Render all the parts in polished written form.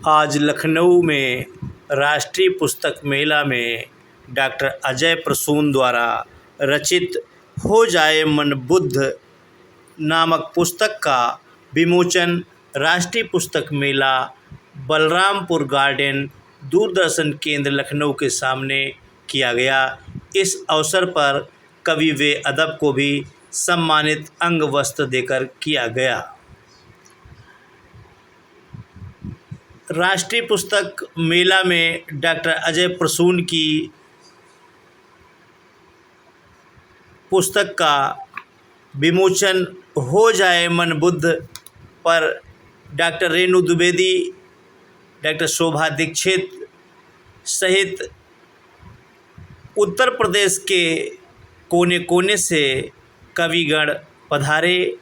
आज लखनऊ में राष्ट्रीय पुस्तक मेला में डॉक्टर अजय प्रसून द्वारा रचित हो जाए मन बुद्ध नामक पुस्तक का विमोचन राष्ट्रीय पुस्तक मेला बलरामपुर गार्डन दूरदर्शन केंद्र लखनऊ के सामने किया गया। इस अवसर पर कवि व अदब को भी सम्मानित अंग वस्त्र देकर किया गया। राष्ट्रीय पुस्तक मेला में डॉक्टर अजय प्रसून की पुस्तक का विमोचन हो जाए मन बुद्ध पर डॉक्टर रेणु द्विवेदी, डॉक्टर शोभा दीक्षित सहित उत्तर प्रदेश के कोने कोने से कविगण पधारे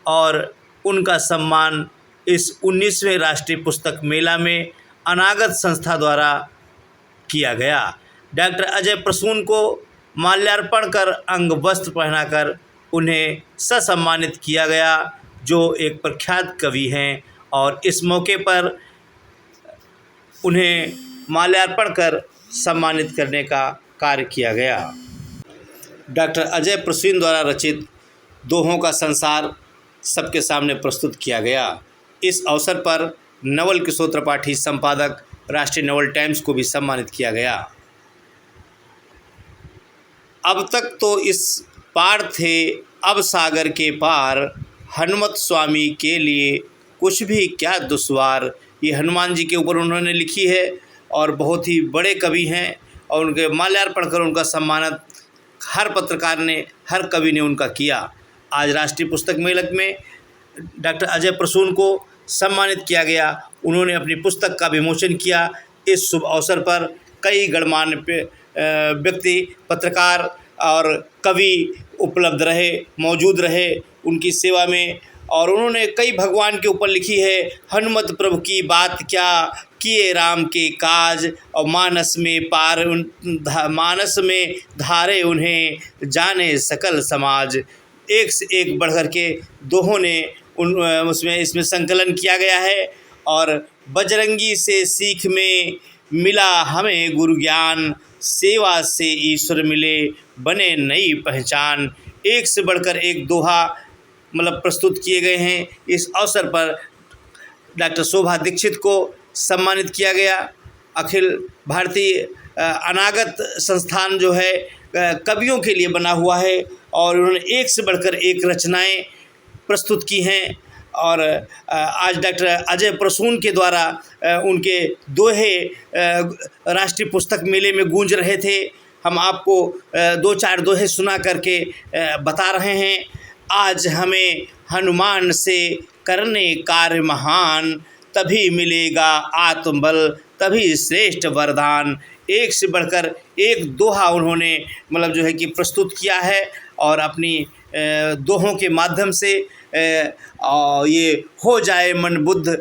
और उनका सम्मान इस 19वें राष्ट्रीय पुस्तक मेला में अनागत संस्था द्वारा किया गया। डॉक्टर अजय प्रसून को माल्यार्पण कर अंग वस्त्र पहनाकर उन्हें ससम्मानित किया गया, जो एक प्रख्यात कवि हैं, और इस मौके पर उन्हें माल्यार्पण कर सम्मानित करने का कार्य किया गया। डॉक्टर अजय प्रसून द्वारा रचित दोहों का संसार सबके सामने प्रस्तुत किया गया। इस अवसर पर नवल किशोर त्रिपाठी संपादक राष्ट्रीय नवल टाइम्स को भी सम्मानित किया गया। अब तक तो इस पार थे, अब सागर के पार, हनुमत स्वामी के लिए कुछ भी क्या दुश्वार। ये हनुमान जी के ऊपर उन्होंने लिखी है और बहुत ही बड़े कवि हैं, और उनके माल्यार्पण कर उनका सम्मान हर पत्रकार ने, हर कवि ने उनका किया। आज राष्ट्रीय पुस्तक मेला में डॉक्टर अजय प्रसून को सम्मानित किया गया। उन्होंने अपनी पुस्तक का विमोचन किया। इस शुभ अवसर पर कई गणमान्य व्यक्ति, पत्रकार और कवि उपलब्ध रहे, मौजूद रहे उनकी सेवा में, और उन्होंने कई भगवान के ऊपर लिखी है। हनुमत प्रभु की बात क्या, किए राम के काज, और मानस में धारे उन्हें, जाने सकल समाज। एक से एक बढ़कर के दोहों ने इसमें संकलन किया गया है। और बजरंगी से सीख में मिला हमें गुरु ज्ञान, सेवा से ईश्वर मिले बने नई पहचान। एक से बढ़कर एक दोहा प्रस्तुत किए गए हैं। इस अवसर पर डॉक्टर शोभा दीक्षित को सम्मानित किया गया। अखिल भारतीय अनागत संस्थान जो है कवियों के लिए बना हुआ है, और उन्होंने एक से बढ़कर एक रचनाएं प्रस्तुत की हैं। और आज डॉक्टर अजय प्रसून के द्वारा उनके दोहे राष्ट्रीय पुस्तक मेले में गूंज रहे थे। हम आपको 2-4 दोहे सुना करके बता रहे हैं। आज हमें हनुमान से करने कार्य महान, तभी मिलेगा आत्मबल, तभी श्रेष्ठ वरदान। एक से बढ़कर एक दोहा उन्होंने प्रस्तुत किया है, और अपनी दोहों के माध्यम से ये हो जाए मन बुद्ध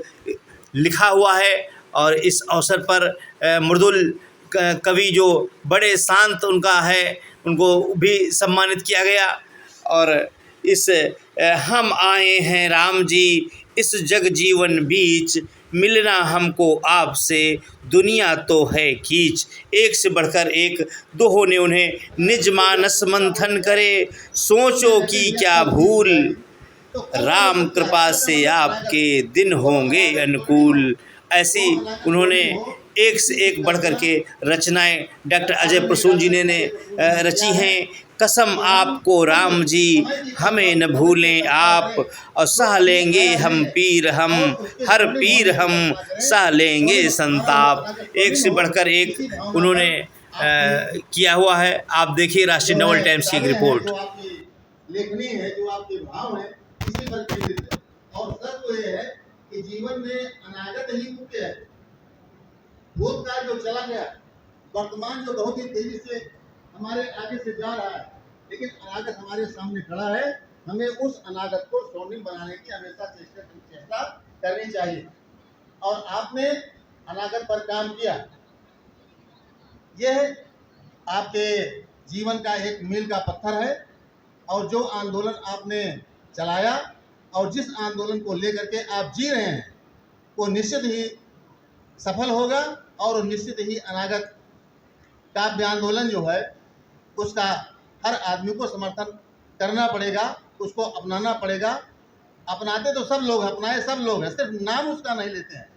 लिखा हुआ है। और इस अवसर पर मृदुल कवि जो बड़े शांत उनका है, उनको भी सम्मानित किया गया। और इस हम आए हैं राम जी इस जग जीवन बीच, मिलना हमको आपसे दुनिया तो है कीच। एक से बढ़कर एक दोहों ने उन्हें निज मानस मंथन करे, सोचो कि क्या भूल, राम कृपा से आपके दिन होंगे अनुकूल। ऐसी उन्होंने एक से एक बढ़कर के रचनाएं डॉक्टर अजय प्रसून जी ने रची हैं। कसम आपको राम जी हमें न भूलें आप, और सह लेंगे हम पीर हम, हर पीर हम सह लेंगे संताप। एक से बढ़कर एक उन्होंने किया हुआ है। आप देखिए राष्ट्रीय नवल टाइम्स की एक रिपोर्ट। लेखनी है जो आपके भाव है इसी पर केंद्रित है, और सच तो ये है कि जीवन में अनागत ही मुख्य है। भूतकाल जो चला गया, वर्तमान जो बहुत ही तेजी से हमारे आगे से जा रहा है, लेकिन अनागत हमारे सामने खड़ा है। हमें उस अनागत को स्वर्णिम बनाने की हमेशा चेष्टा करनी चाहिए। और आपने अनागत पर काम किया, यह आपके जीवन का एक मील का पत्थर है। और जो आंदोलन आपने चलाया और जिस आंदोलन को लेकर के आप जी रहे हैं, वो निश्चित ही सफल होगा और निश्चित ही अनागत काव्य आंदोलन जो है उसका हर आदमी को समर्थन करना पड़ेगा, उसको अपनाना पड़ेगा। अपनाते तो सब लोग, अपनाए सब लोग हैं, सिर्फ नाम उसका नहीं लेते हैं।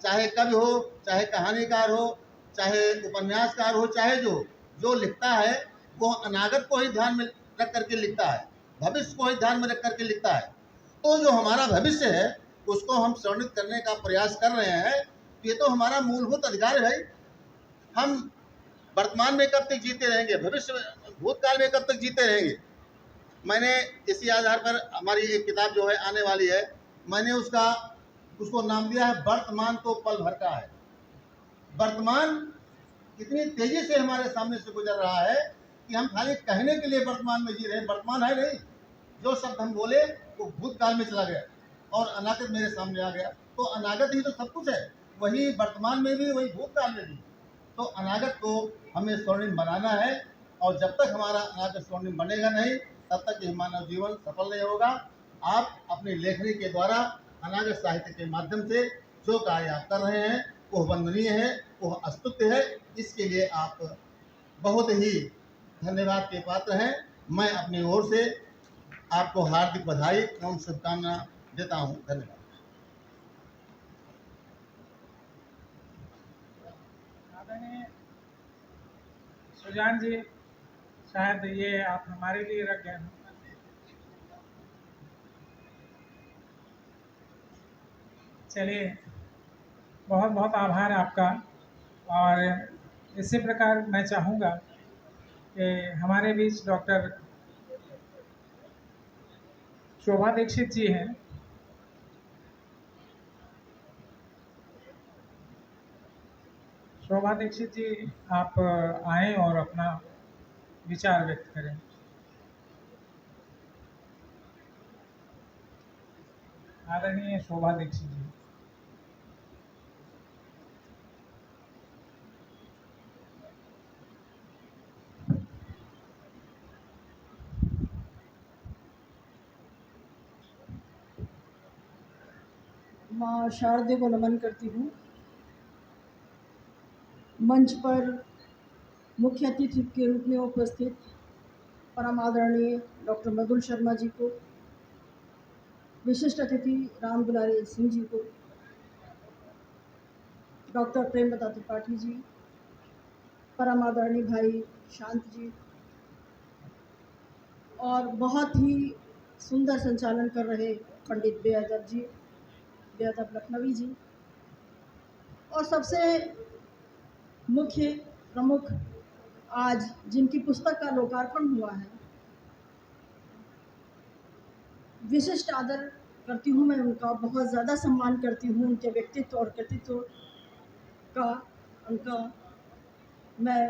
चाहे कवि हो, चाहे कहानीकार हो, चाहे उपन्यासकार हो, चाहे जो लिखता है वो अनागत को ही ध्यान में रख करके लिखता है, भविष्य को ही ध्यान में रख करके लिखता है। तो जो हमारा भविष्य है उसको हम स्वर्णित करने का प्रयास कर रहे हैं। ये तो हमारा मूलभूत अधिकार है भाई। हम वर्तमान में कब तक जीते रहेंगे, भविष्य में, भूतकाल में कब तक जीते रहेंगे। मैंने इसी आधार पर हमारी एक किताब जो है आने वाली है, मैंने उसको नाम दिया है वर्तमान तो पल भर का है। वर्तमान इतनी तेजी से हमारे सामने से गुजर रहा है कि हम खाली कहने के लिए वर्तमान में जी रहे हैं, वर्तमान है नहीं। जो शब्द हम बोले वो भूतकाल में चला गया और अनागत मेरे सामने आ गया। तो अनागत ही तो सब कुछ है, वही वर्तमान में भी, वही भूतकाल में भी। तो अनागत को हमें स्वर्णिम बनाना है और जब तक हमारा अनागत स्वर्णिम बनेगा नहीं तब तक ये मानव जीवन सफल नहीं होगा। आप अपनी लेखनी के द्वारा अनागत साहित्य के माध्यम से जो कार्य आप कर रहे हैं वो वंदनीय है, वो स्तुत्य है। इसके लिए आप बहुत ही धन्यवाद के पात्र हैं। मैं अपनी ओर से आपको हार्दिक बधाई एवं शुभकामना देता हूँ। धन्यवाद। आदरणीय सुजान जी, शायद ये आप हमारे लिए रख गए। चलिए, बहुत बहुत आभार आपका। और इसी प्रकार मैं चाहूँगा कि हमारे बीच डॉक्टर शोभा दीक्षित जी हैं। शोभा दीक्षित जी, आप आएँ और अपना विचार व्यक्त करें। आदरणीय शोभा दीक्षित जी। माँ शारदे को नमन करती हूँ। मंच पर मुख्य अतिथि के रूप में उपस्थित परम आदरणीय डॉक्टर मधुर शर्मा जी को, विशिष्ट अतिथि राम दुलारी सिंह जी को, डॉक्टर प्रेमलता त्रिपाठी जी, परम आदरणीय भाई शांत जी, और बहुत ही सुंदर संचालन कर रहे पंडित बेअदब जी, बेअदब लखनवी जी, और सबसे मुख्य प्रमुख आज जिनकी पुस्तक का लोकार्पण हुआ है, विशिष्ट आदर करती हूँ मैं उनका, बहुत ज़्यादा सम्मान करती हूँ उनके व्यक्तित्व और कृतित्व का। उनका मैं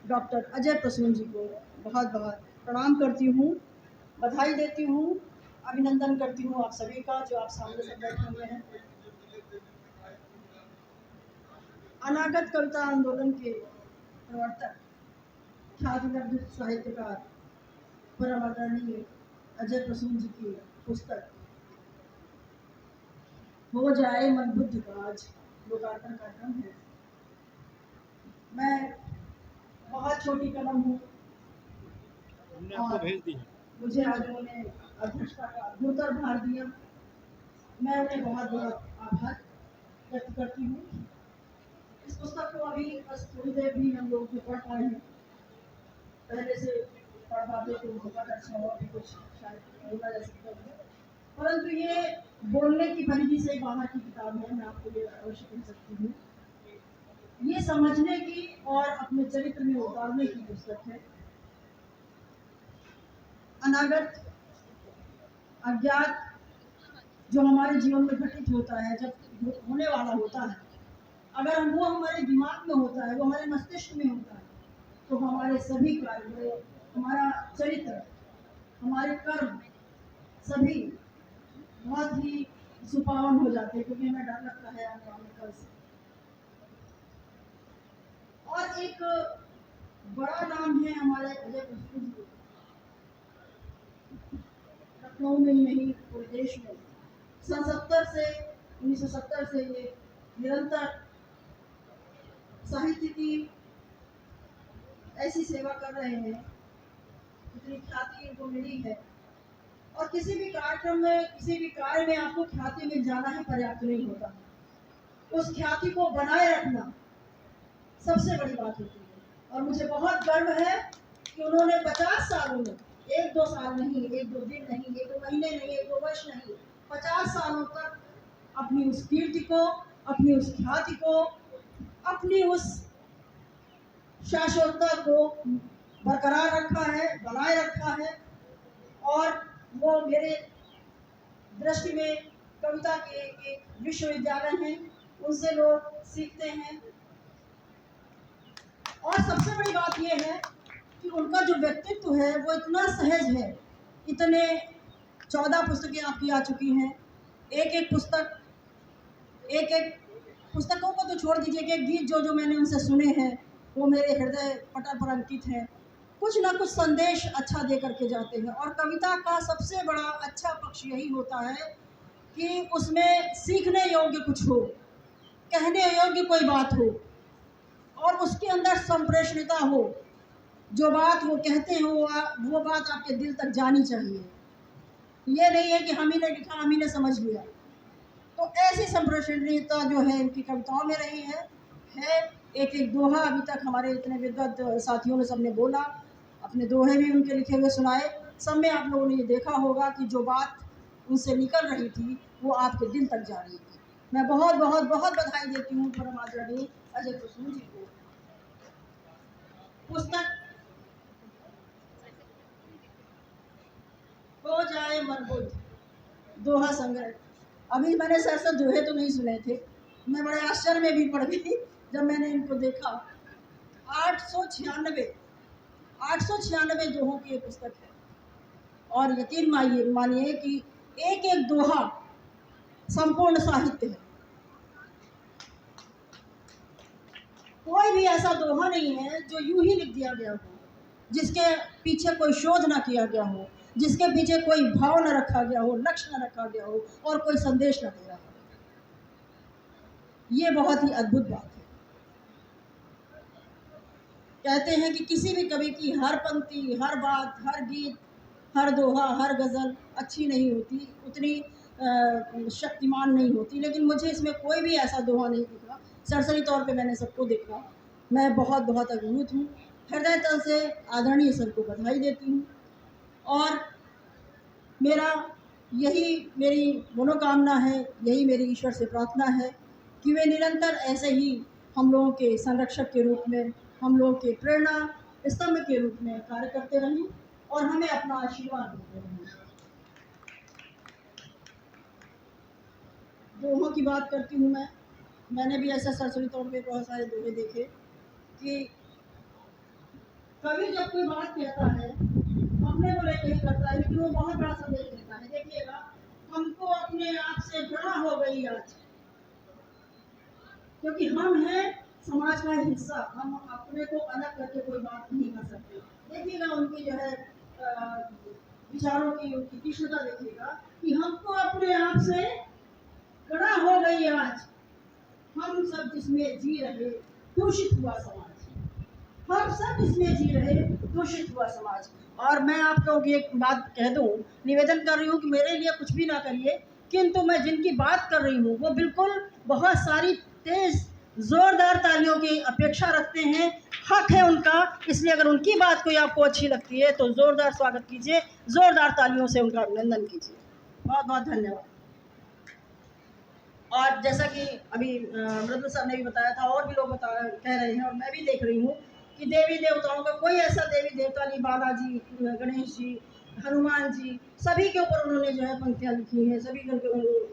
डॉक्टर अजय प्रसून जी को बहुत बहुत प्रणाम करती हूँ, बधाई देती हूँ, अभिनंदन करती हूँ आप सभी का जो आप सामने से बैठे हुए हैं। अनागत कविता आंदोलन के प्रवर्तक ख्याति साहित्यकार परम आदरणीय अजय प्रसून जी की पुस्तक हो जाए मन बुद्ध का आज लोकार्पण कार्यक्रम है। मैं बहुत छोटी कलम हूँ, हमने आपको भेज दी है। मुझे आज उन्होंने अध्यक्षता का गुरुतर भार दिया। मैं उन्हें बहुत बहुत आभार व्यक्त करती हूँ। इस पुस्तक को अभी बस थोड़ी देर भी हम लोग पढ़ पाए हैं, पहले से पढ़ पाते तो बहुत अच्छा हुआ, भी कुछ शायद बोला जा सकता है, परंतु ये बोलने की परिधि से बाहर की किताब है। मैं आपको ये अवश्य कह सकती हूँ, ये समझने की और अपने चरित्र में उतारने की पुस्तक है। अनागत, अज्ञात जो हमारे जीवन में घटित होता है, जब होने वाला होता है, अगर वो हमारे दिमाग में होता है, वो हमारे मस्तिष्क में होता है, तो हमारे सभी कार्य, हमारा चरित्र, हमारे कर्म सभी बहुत ही सुपावन हो जाते हैं, क्योंकि हमें डर लगता है आने वाले कल से। और एक बड़ा नाम है हमारे अजय प्रसून जी, लखनऊ में ही नहीं पूरे देश में सन 1970 से ये निरंतर साहित्य की ऐसी सेवा कर रहे हैं, इतनी ख्याति इनको मिली है। और किसी भी कार्यक्रम में, किसी भी कार्य में आपको ख्याति मिल जाना ही पर्याप्त नहीं होता। उस ख्याति को बनाए रखना सबसे बड़ी बात होती है। और मुझे बहुत गर्व है कि उन्होंने 50 सालों में, 1-2 साल नहीं, 1-2 दिन नहीं, 1-2 महीने नहीं, 1-2 वर्ष नहीं, 50 सालों तक अपनी उस कीर्ति को, अपनी उस ख्याति को, अपनी उस शाश्वतता को बरकरार रखा है, बनाए रखा है। और वो मेरे दृष्टि में कविता के एक विश्वविद्यालय हैं, उनसे लोग सीखते हैं। और सबसे बड़ी बात ये है कि उनका जो व्यक्तित्व है वो इतना सहज है। इतने 14 पुस्तकें आपकी आ चुकी हैं। एक एक पुस्तकों को तो छोड़ दीजिए, कि गीत जो मैंने उनसे सुने हैं वो मेरे हृदय पटल पर अंकित हैं। कुछ ना कुछ संदेश अच्छा दे करके जाते हैं। और कविता का सबसे बड़ा अच्छा पक्ष यही होता है कि उसमें सीखने योग्य कुछ हो, कहने योग्य कोई बात हो, और उसके अंदर संप्रेषणीयता हो। जो बात वो कहते हैं वो बात आपके दिल तक जानी चाहिए। ये नहीं है कि हम ही ने लिखा, हम ही ने समझ लिया। तो ऐसी संप्रेषणीयता जो है इनकी कविताओं में रही है। एक एक दोहा अभी तक हमारे इतने विद्वत साथियों ने सबने बोला, अपने दोहे भी उनके लिखे हुए सुनाए। सब में आप लोगों ने ये देखा होगा कि जो बात उनसे निकल रही थी वो आपके दिल तक जा रही थी। मैं बहुत बहुत बहुत बधाई देती हूँ परम आदरणीय अजय कुसुम जी को। पुस्तक हो जाए मन बुद्ध, दोहा संग्रह। अभी मैंने सहसा दोहे तो नहीं सुने थे, मैं बड़े आश्चर्य में भी पड़ गई जब मैंने इनको देखा। 896 दोहों की ये पुस्तक है। और यकीन मानिए कि एक एक दोहा संपूर्ण साहित्य है। कोई भी ऐसा दोहा नहीं है जो यूं ही लिख दिया गया हो, जिसके पीछे कोई शोध ना किया गया हो, जिसके पीछे कोई भाव न रखा गया हो, लक्ष्य न रखा गया हो, और कोई संदेश न दे रहा हो। ये बहुत ही अद्भुत बात है। कहते हैं कि किसी भी कवि की हर पंक्ति, हर बात, हर गीत, हर दोहा, हर गज़ल अच्छी नहीं होती, उतनी शक्तिमान नहीं होती। लेकिन मुझे इसमें कोई भी ऐसा दोहा नहीं दिखा। सरसरी तौर पे मैंने सबको देखा। मैं बहुत बहुत अभिभूत हूँ। हृदय तल से आदरणीय सर को बधाई देती हूँ। और मेरी मनोकामना है, यही मेरी ईश्वर से प्रार्थना है कि वे निरंतर ऐसे ही हम लोगों के संरक्षक के रूप में, हम लोगों के प्रेरणा स्तंभ के रूप में कार्य करते रहें और हमें अपना आशीर्वाद देते रहें। दोहों की बात करती हूँ मैंने भी ऐसा सरसरी तौर पे बहुत सारे दोहे देखे कि कवि जब कोई बात कहता है अपने को लेकर ही करता है, लेकिन वो बहुत बड़ा संदेश देता है। देखिएगा, हमको अपने आप से घृणा हो गई आज, क्योंकि हम हैं समाज का हिस्सा। हम अपने को अलग करके कोई बात नहीं कर सकते। देखिएगा उनकी जो है विचारों की, उनकी तीक्ष्णता देखिएगा कि हमको अपने आप से घृणा हो गई आज, हम सब जिसमें जी रहे दूषित हुआ समाज, हम सब इसमें जी रहे दूषित हुआ समाज। और मैं आप लोगों की एक बात कह दूं, निवेदन कर रही हूँ कि मेरे लिए कुछ भी ना करिए, किंतु मैं जिनकी बात कर रही हूँ वो बिल्कुल बहुत सारी तेज ज़ोरदार तालियों की अपेक्षा रखते हैं। हक है उनका, इसलिए अगर उनकी बात कोई आपको अच्छी लगती है तो ज़ोरदार स्वागत कीजिए, ज़ोरदार तालियों से उनका अभिनंदन कीजिए। बहुत बहुत धन्यवाद। और जैसा कि अभी मृदुल साहब ने भी बताया था, और भी लोग कह रहे हैं और मैं भी देख रही हूँ कि देवी देवताओं का कोई ऐसा देवी देवता नहीं, बालाजी, गणेश जी, हनुमान जी, सभी के ऊपर उन्होंने जो है पंक्तियाँ लिखी हैं, सभी के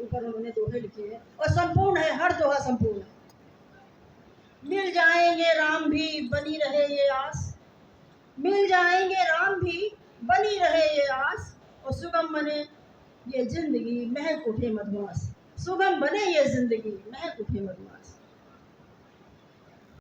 ऊपर उन्होंने दोहे लिखे हैं और संपूर्ण है, हर दोहा संपूर्ण है। मिल जाएंगे राम भी बनी रहे ये आस, मिल जाएंगे राम भी बनी रहे ये आस, और सुगम बने ये जिंदगी महक उठे मधुमास, सुगम बने ये जिंदगी महक उठे मधुमास।